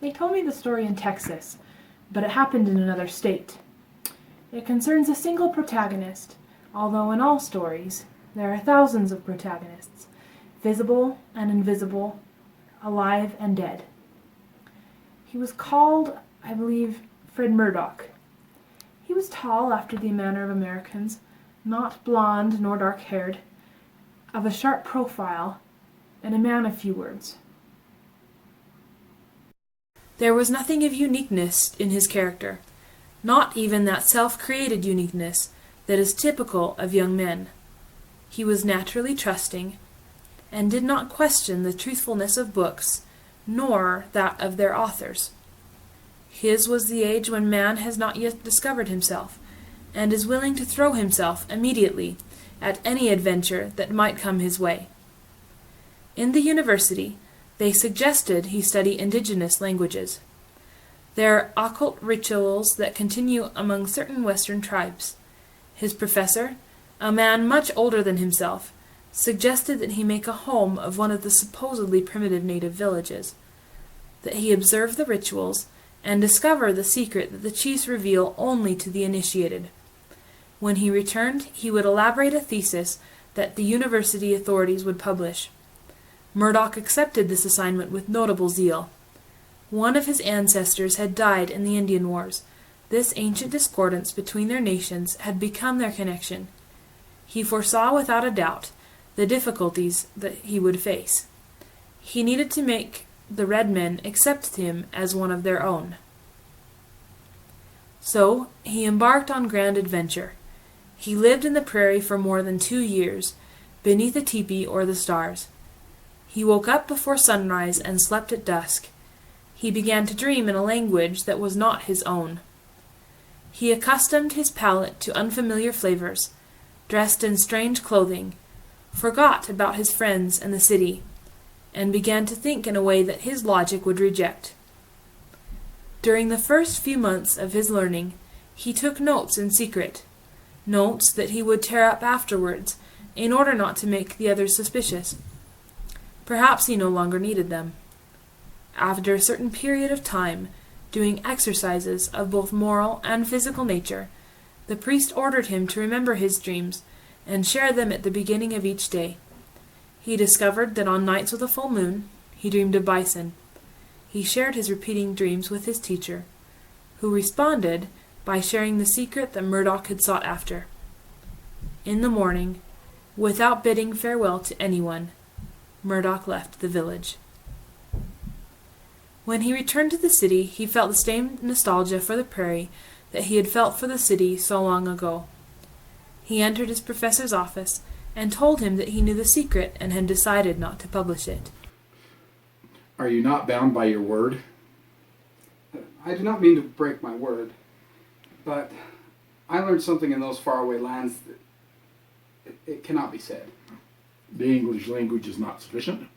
They told me the story in Texas, but it happened in another state. It concerns a single protagonist, although in all stories there are thousands of protagonists, visible and invisible, alive and dead. He was called, I believe, Fred Murdoch. He was tall after the manner of Americans, not blonde nor dark-haired, of a sharp profile, and a man of few words. There was nothing of uniqueness in his character, not even that self-created uniqueness that is typical of young men. He was naturally trusting, and did not question the truthfulness of books, nor that of their authors. His was the age when man has not yet discovered himself, and is willing to throw himself immediately at any adventure that might come his way. In the university, they suggested he study indigenous languages. There are occult rituals that continue among certain Western tribes. His professor, a man much older than himself, suggested that he make a home of one of the supposedly primitive native villages, that he observe the rituals, and discover the secret that the chiefs reveal only to the initiated. When he returned, he would elaborate a thesis that the university authorities would publish. Murdoch accepted this assignment with notable zeal. One of his ancestors had died in the Indian Wars. This ancient discordance between their nations had become their connection. He foresaw without a doubt the difficulties that he would face. He needed to make the red men accept him as one of their own. So he embarked on grand adventure. He lived in the prairie for more than 2 years, beneath a teepee or the stars. He woke up before sunrise and slept at dusk. He began to dream in a language that was not his own. He accustomed his palate to unfamiliar flavors, dressed in strange clothing, forgot about his friends and the city, and began to think in a way that his logic would reject. During the first few months of his learning, he took notes in secret, notes that he would tear up afterwards, in order not to make the others suspicious. Perhaps he no longer needed them. After a certain period of time, doing exercises of both moral and physical nature, the priest ordered him to remember his dreams and share them at the beginning of each day. He discovered that on nights with a full moon, he dreamed of bison. He shared his repeating dreams with his teacher, who responded by sharing the secret that Murdoch had sought after. In the morning, without bidding farewell to anyone, Murdoch left the village. When he returned to the city, he felt the same nostalgia for the prairie that he had felt for the city so long ago. He entered his professor's office and told him that he knew the secret and had decided not to publish it. Are you not bound by your word? I do not mean to break my word, but I learned something in those faraway lands that it cannot be said. The English language is not sufficient?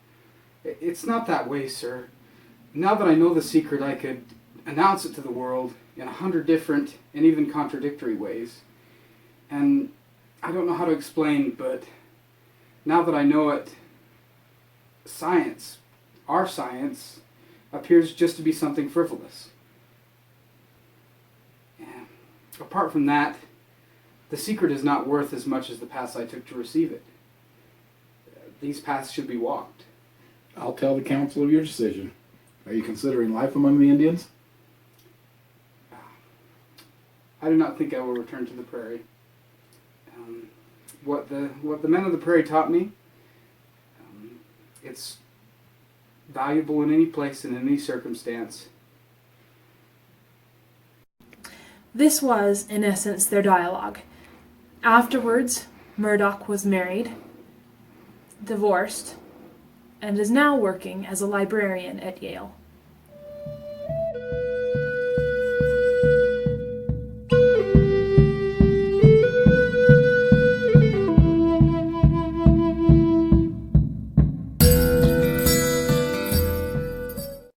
It's not that way, sir. Now that I know the secret, I could announce it to the world in 100 different and even contradictory ways. And I don't know how to explain, but now that I know it, science, our science, appears just to be something frivolous. And apart from that, the secret is not worth as much as the paths I took to receive it. These paths should be walked. I'll tell the council of your decision. Are you considering life among the Indians? I do not think I will return to the prairie. What the men of the prairie taught me, it's valuable in any place and in any circumstance. This was, in essence, their dialogue. Afterwards, Murdoch was married, divorced, and is now working as a librarian at Yale.